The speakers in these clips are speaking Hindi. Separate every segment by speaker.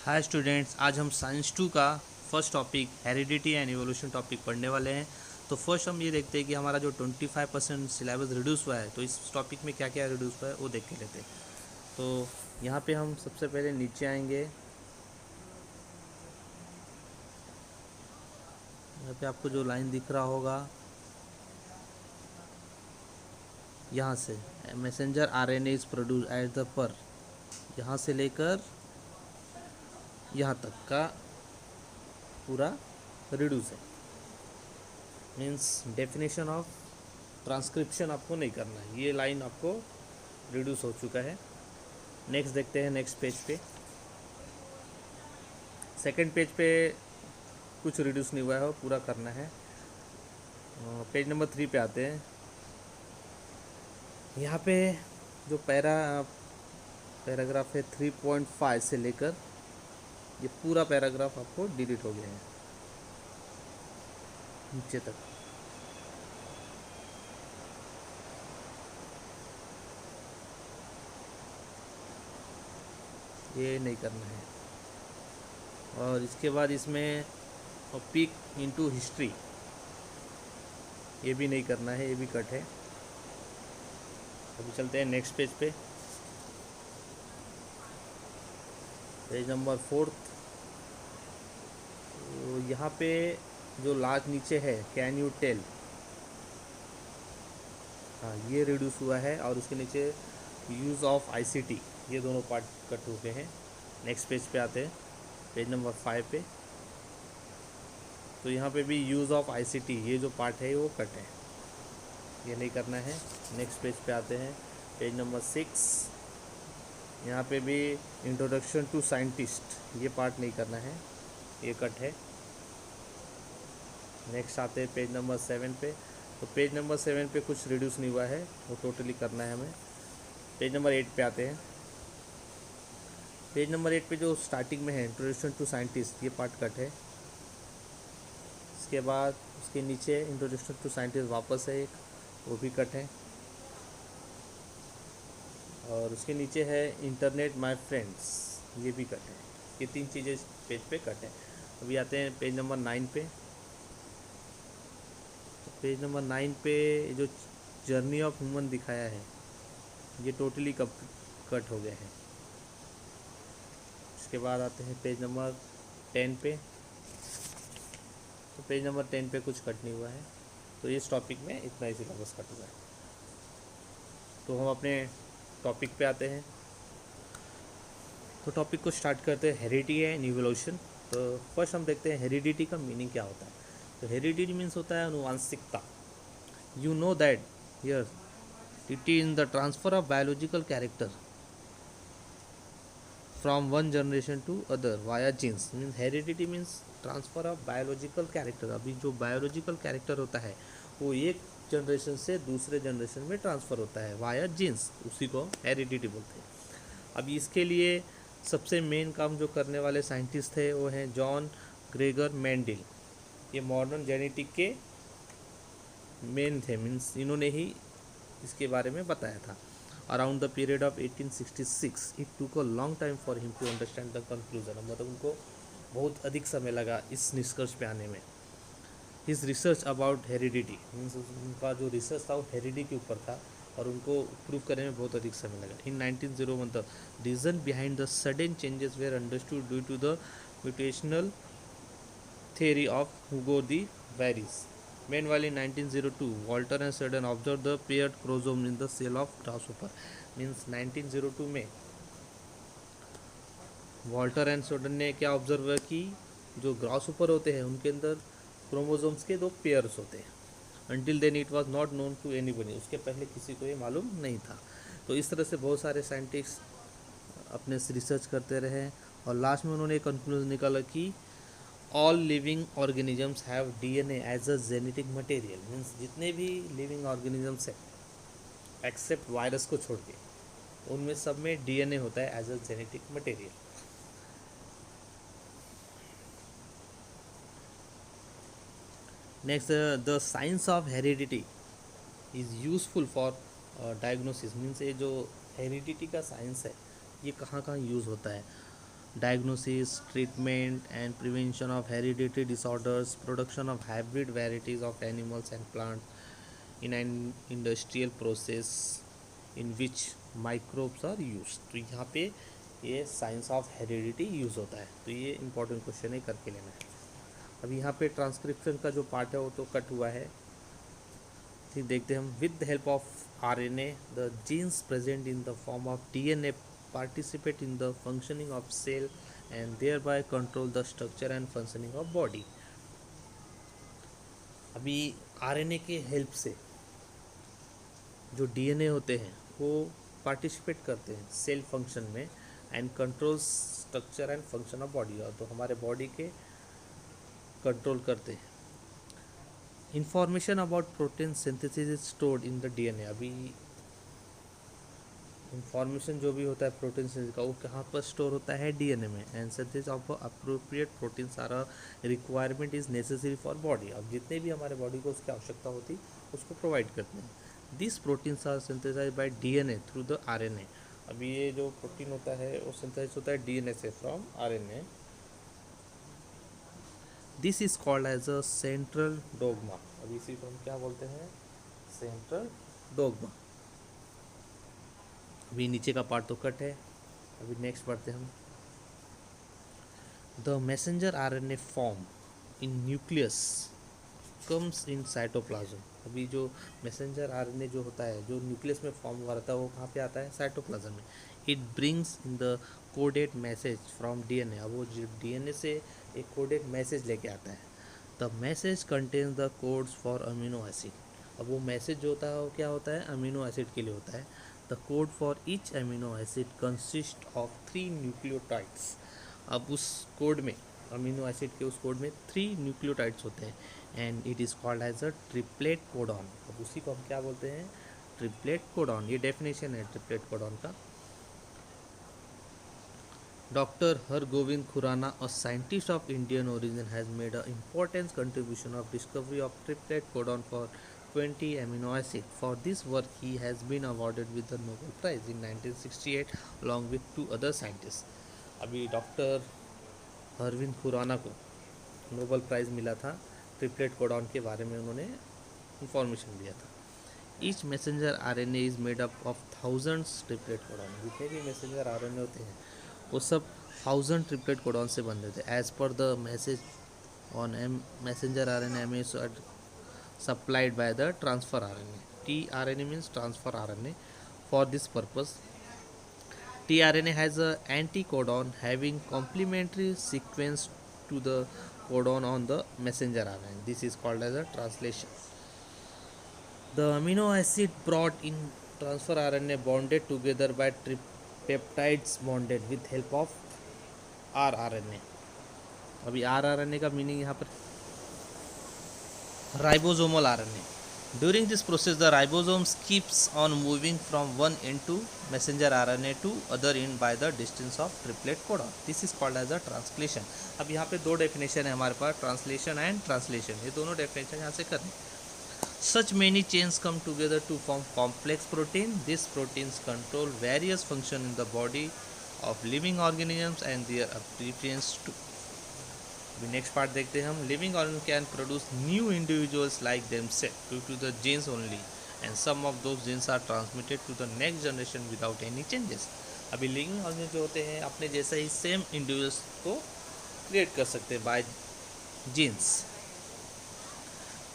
Speaker 1: हाय स्टूडेंट्स, आज हम साइंस 2 का first topic heredity and evolution topic पढ़ने वाले हैं। तो फर्स्ट हम ये देखते हैं कि हमारा जो 25% सिलेबस रिड्यूस हुआ है, तो इस टॉपिक में क्या क्या रिड्यूस हुआ है वो देख के लेते हैं। तो यहाँ पे हम सबसे पहले नीचे आएंगे। यहाँ पे आपको जो लाइन दिख रहा होगा, यहाँ से messenger RNA is produce at the पर, यहाँ से लेकर यहाँ तक का पूरा रिड्यूस है। मीन्स डेफिनेशन ऑफ ट्रांसक्रिप्शन आपको नहीं करना है, ये लाइन आपको रिड्यूस हो चुका है। नेक्स्ट देखते हैं, नेक्स्ट पेज पे, सेकंड पेज पे कुछ रिड्यूस नहीं हुआ है, पूरा करना है। पेज नंबर 3 पे आते हैं। यहाँ पे जो पैराग्राफ है 3.5 से लेकर ये पूरा पैराग्राफ आपको डिलीट हो गया है नीचे तक। ये नहीं करना है। और इसके बाद इसमें पीक इनटू हिस्ट्री, ये भी नहीं करना है, ये भी कट है। अभी चलते हैं नेक्स्ट पेज पे, पेज नंबर 4। तो यहाँ पे जो लास्ट नीचे है, कैन यू टेल, हाँ ये रिड्यूस हुआ है। और उसके नीचे यूज़ ऑफ आईसीटी, ये दोनों पार्ट कट हो गए हैं। नेक्स्ट पेज पे आते हैं, पेज नंबर 5 पे। तो यहाँ पे भी यूज़ ऑफ आईसीटी, ये जो पार्ट है वो कट है, ये नहीं करना है। नेक्स्ट पेज पे आते हैं, पेज नंबर 6। यहाँ पे भी इंट्रोडक्शन टू साइंटिस्ट, ये पार्ट नहीं करना है, ये कट है। नेक्स्ट आते हैं पेज नंबर 7 पे। तो पेज नंबर 7 पे कुछ रिड्यूस नहीं हुआ है, वो टोटली करना है हमें। पेज नंबर 8 पे आते हैं। पेज नंबर 8 पे जो स्टार्टिंग में है इंट्रोडक्शन टू साइंटिस्ट, ये पार्ट कट है। इसके बाद उसके नीचे इंट्रोडक्शन टू साइंटिस्ट वापस है एक, वो भी कट है। और उसके नीचे है इंटरनेट माय फ्रेंड्स, ये भी कट है। ये 3 चीज़ें इस पेज पे कट है। अभी आते हैं पेज नंबर 9 पे। पेज नंबर 9 पे जो जर्नी ऑफ ह्यूमन दिखाया है, ये टोटली कट हो गया है। इसके बाद आते हैं पेज नंबर 10 पे। तो पेज नंबर 10 पे कुछ कट नहीं हुआ है। तो इस टॉपिक में इतना ही सिलेबस कट हुआ है। तो हम अपने टॉपिक पे आते हैं। तो टॉपिक को स्टार्ट करते हैं, हेरिडिटी एंड इवोल्यूशन। तो फर्स्ट हम देखते हैं हेरिडिटी का मीनिंग क्या होता है। तो हेरिडिटी मीन्स होता है अनुवांशिकता। You know that here it is in the transfer of biological character from one generation to other via genes. Means heredity means transfer of biological character. अभी जो बायोलॉजिकल कैरेक्टर होता है वो एक जनरेशन से दूसरे जनरेशन में ट्रांसफ़र होता है वाया जीन्स, उसी को हेरिडिटी बोलते हैं। अब इसके लिए सबसे मेन काम जो करने वाले साइंटिस्ट थे वो हैं जॉन ग्रेगर मेंडल। ये मॉडर्न जेनेटिक के मेन थे, मीन्स इन्होंने ही इसके बारे में बताया था। Around the period of 1866 it took a long time for him to understand the conclusion. मतलब उनको बहुत अधिक समय लगा इस निष्कर्ष पे आने में। His research about heredity means उनका जो रिसर्च था वो हेरिडिटी के ऊपर था और उनको प्रूव करने में बहुत अधिक समय लगा। In 1901 the reason behind the sudden changes were understood due to the mutational theory of Hugo de Varies. Meanwhile, in 1902, Walter and Surden observed the paired chromosome in the cell of grasshopper. Means 1902 में वॉल्टर एंड सोडन ने क्या ऑब्जर्व किया कि जो ग्रासहॉपर होते हैं उनके अंदर क्रोमोसोम्स के 2 पेयर्स होते हैं। Until then it was not known to anybody, उसके पहले किसी को ये मालूम नहीं था। तो इस तरह से बहुत सारे साइंटिस्ट अपने रिसर्च करते रहे और लास्ट में उन्होंने कंक्लूजन निकाला कि all living organisms have DNA as a genetic material. Means जितने भी लिविंग ऑर्गेनिजम्स हैं एक्सेप्ट वायरस को छोड़ के, उनमें सब में डीएनए होता है as a genetic material. Next, the science of heredity is useful for diagnosis. Means ये जो हेरिडिटी का साइंस है ये कहाँ कहाँ यूज़ होता है। diagnosis, treatment, and prevention of hereditary disorders, production of hybrid varieties of animals and plants in an industrial process in which microbes are used. तो यहाँ पे ये साइंस ऑफ हेरिडिटी यूज़ होता है, तो ये इंपॉर्टेंट क्वेश्चन है, करके लेना है। अब यहाँ पे ट्रांसक्रिप्शन का जो पार्ट है वो तो कट हुआ है, ठीक। देखते हैं हम, with the help of RNA the genes present in the form of DNA participate in the functioning of cell and thereby control the structure and functioning of body। अभी आरएनए के हेल्प से जो डीएनए होते हैं वो पार्टिसिपेट करते हैं सेल फंक्शन में and control structure and function of body, और तो हमारे बॉडी के कंट्रोल करते हैं। Information about protein synthesis is stored in the DNA. अभी इंफॉर्मेशन जो भी होता है प्रोटीन सिंथेसिस का वो कहाँ पर स्टोर होता है, डीएनए में। And synthesis of appropriate protein सारा requirement is necessary for body. अब जितने भी हमारे बॉडी को उसकी आवश्यकता होती उसको प्रोवाइड करते हैं। This proteins are synthesize by DNA through the RNA. अभी ये जो प्रोटीन होता है वो सिंथेसाइज होता है डीएनए से from RNA. This is called as a central dogma. अभी इसी को हम क्या बोलते हैं, सेंट्रल डोग्मा। अभी नीचे का पार्ट तो कट है। अभी नेक्स्ट पढ़ते हम, the messenger RNA form in nucleus comes in cytoplasm. अभी जो मैसेंजर आरएनए जो होता है जो न्यूक्लियस में फॉर्म हुआ रहता है वो कहाँ पे आता है, साइटोप्लाज्म में। It brings in the coded message from DNA. अब वो डीएनए से एक कोडेड मैसेज लेके आता है। The message contains the codes for amino acid. अब वो मैसेज जो होता है वो क्या होता है, अमीनो एसिड के लिए होता है। The code for each amino acid consist of 3 nucleotides. अब उस कोड में, अमीनो एसिड के उस कोड में 3 न्यूक्लियोटाइड्स होते हैं and it is called as a triplet codon. अब उसी को हम क्या बोलते हैं, ट्रिप्लेट कोडॉन। ये डेफिनेशन है ट्रिप्लेट कोडॉन का। Doctor Hargobind Khorana, a scientist of Indian origin, has made an important contribution of discovery of triplet codon for 20 amino acid. For this work, he has been awarded with the Nobel Prize in 1968 along with 2 other scientists. अभी डॉक्टर हरविंद खुराना को नोबेल प्राइज़ मिला था ट्रिप्लेट कोडॉन के बारे में, उन्होंने इंफॉर्मेशन दिया था। Each messenger RNA is made up of thousands triplet codon. जितने भी मैसेंजर आरएनए होते हैं वो सब 1000 ट्रिप्लेट कोडॉन से बन रहे थे। As per the message on messenger RNA m is supplied by the transfer RNA. TRNA means transfer RNA. For this purpose tRNA has a anticodon having complementary sequence to the codon on the messenger RNA. This is called as a translation. The amino acid brought in transfer RNA bonded together by peptides bonded with help of rRNA. अभी rRNA का मीनिंग यहाँ पर ribosomal RNA. During this process, the ribosome keeps on moving from one end to messenger RNA to other end by the distance of triplet codon. This is called as a translation. अब यहाँ पे 2 डेफिनेशन है हमारे पास, ट्रांसलेशन एंड ट्रांसलेशन। ये दोनों डेफिनेशन यहाँ से करें। Such many chains come together to form complex protein. These proteins control various functions in the body of living organisms and their appearance too. अभी नेक्स्ट पार्ट देखते हैं हम, living organ can produce new individuals like themselves due to the genes only and some of those genes are transmitted to the next generation without any changes. अभी लिविंग ऑर्गन जो होते हैं अपने जैसा ही सेम इंडिविजुअल्स को क्रिएट कर सकते हैं by genes.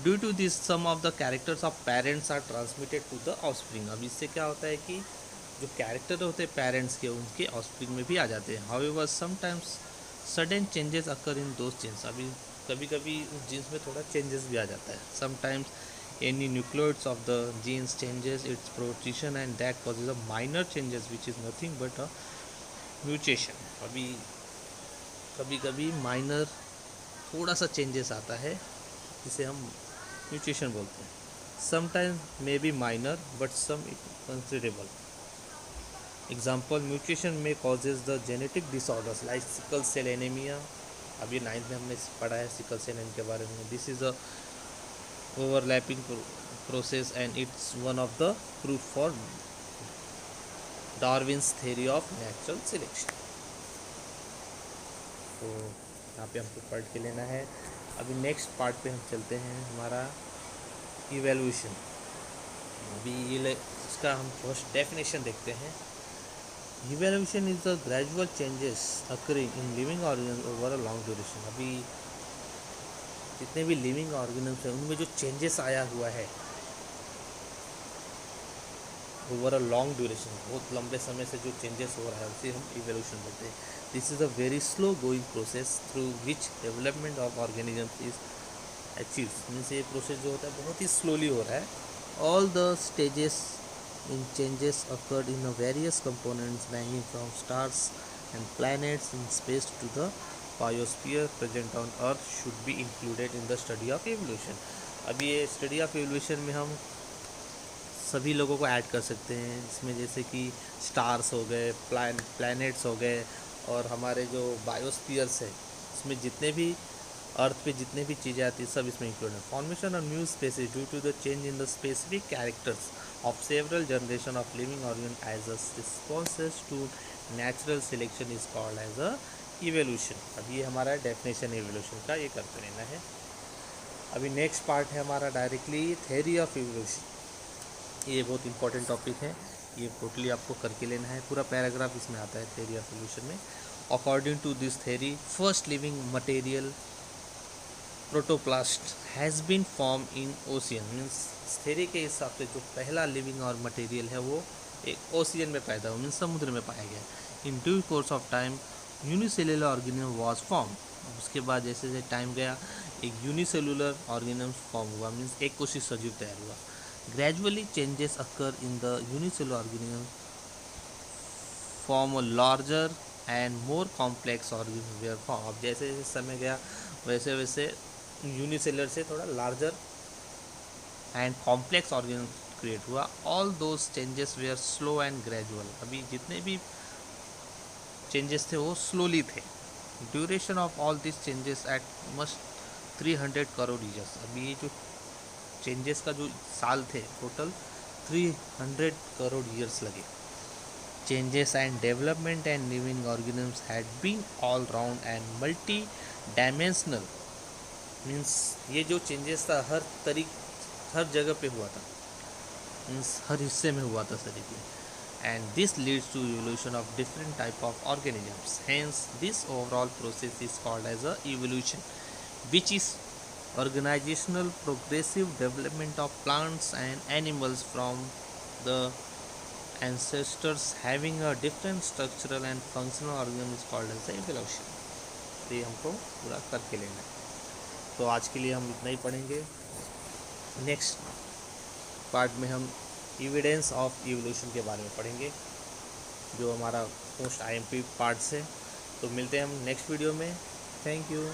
Speaker 1: Due to this some of the characters of parents are transmitted to the offspring. अब इससे क्या होता है कि जो कैरेक्टर होते हैं पेरेंट्स के उनके ऑफस्प्रिंग में भी आ जाते हैं। However sometimes sudden changes occur in those genes. अभी कभी कभी उस जीन्स में थोड़ा चेंजेस भी आ जाता है। Sometimes any nucleoids of the genes changes its protection and that causes a minor changes which is nothing but a mutation. अभी कभी कभी माइनर थोड़ा सा चेंजेस आता है जिसे हम म्यूटेशन बोलते हैं। Sometimes may be minor but some considerable. Example, mutation में causes the genetic disorders like sickle cell anaemia. अभी 9th में हमने पढ़ा है सिकल सेल एनीमिया के बारे में। This is a overlapping process and it's one of the proof for Darwin's theory of natural selection. तो यहाँ पे हमको पढ़ के लेना है। अभी नेक्स्ट पार्ट पे हम चलते हैं, हमारा इवैल्यूएशन। अभी इसका हम फर्स्ट डेफिनेशन देखते हैं। Evaluation is the gradual changes occurring in living organism over a long duration. अभी जितने भी लिविंग ऑर्गेनिज्म हैं उनमें जो चेंजेस आया हुआ है ओवर अ लॉन्ग ड्यूरेशन, बहुत लंबे समय से जो चेंजेस हो रहा है उसे हम इवोल्यूशन बोलते हैं। This is a very slow going process through which development of organism is achieved. Means ये प्रोसेस जो होता है बहुत ही स्लोली हो रहा है। All the stages in changes occurred in various components ranging from stars and planets in space to the biosphere present on earth should be included in the study of evolution. अभी ये स्टडी ऑफ एवोल्यूशन में हम सभी लोगों को ऐड कर सकते हैं, इसमें जैसे कि स्टार्स हो गए, प्लैनेट्स हो गए, और हमारे जो बायोस्फीयर्स है उसमें जितने भी अर्थ पे जितने भी चीज़ें आती हैं सब इसमें इंक्लूड है। Formation of new species due to the change in the specific characters of several generation of living organ as a responses to natural selection is called as a evolution. अब ये हमारा डेफिनेशन इवोल्यूशन का, ये करते रहना है। अभी नेक्स्ट पार्ट है हमारा डायरेक्टली थ्योरी ऑफ इवोल्यूशन। ये बहुत इंपॉर्टेंट टॉपिक है, ये टोटली आपको करके लेना है, पूरा पैराग्राफ इसमें आता है थ्योरी ऑफ इवोल्यूशन में। According to this theory first living material protoplast has been form in ocean. Means theory के हिसाब से जो पहला लिविंग और मटेरियल है वो एक ओशियन में पैदा हुआ, मीन्स समुद्र में पाया गया। In due course of time unicellular organism was form. उसके बाद जैसे जैसे टाइम गया एक यूनिसेलुलर ऑर्गेनिज्म फॉर्म हुआ, मीन्स एक कोशिश सजीव तैयार हुआ। Gradually changes occur in the unicellular organism form a larger and more complex organism were formed। अब जैसे जैसे समय गया वैसे वैसे यूनिसेलुलर से थोड़ा larger and complex organism create हुआ। All those changes were slow and gradual. अभी जितने भी चेंजेस थे वो स्लोली थे। Duration of all this changes at most 300 crore years. अभी ये जो चेंजेस का जो साल थे टोटल 300 करोड़ ईयर्स लगे। Changes and development and living organisms had been all round and multi dimensional. Means ये जो चेंजेस था हर जगह पे हुआ था, मीन्स हर हिस्से में हुआ था शरीर में। And this leads to evolution of different type of organisms. Hence this overall process is called as a evolution which is organizational progressive development of plants and animals from the ancestors having a different structural and functional organism is called as evolution। तो ये हमको पूरा करके लेना है। तो आज के लिए हम इतना ही पढ़ेंगे। नेक्स्ट पार्ट में हम एविडेंस ऑफ इवोल्यूशन के बारे में पढ़ेंगे, जो हमारा मोस्ट IMP पार्ट्स है। तो मिलते हैं हम नेक्स्ट वीडियो में। Thank you.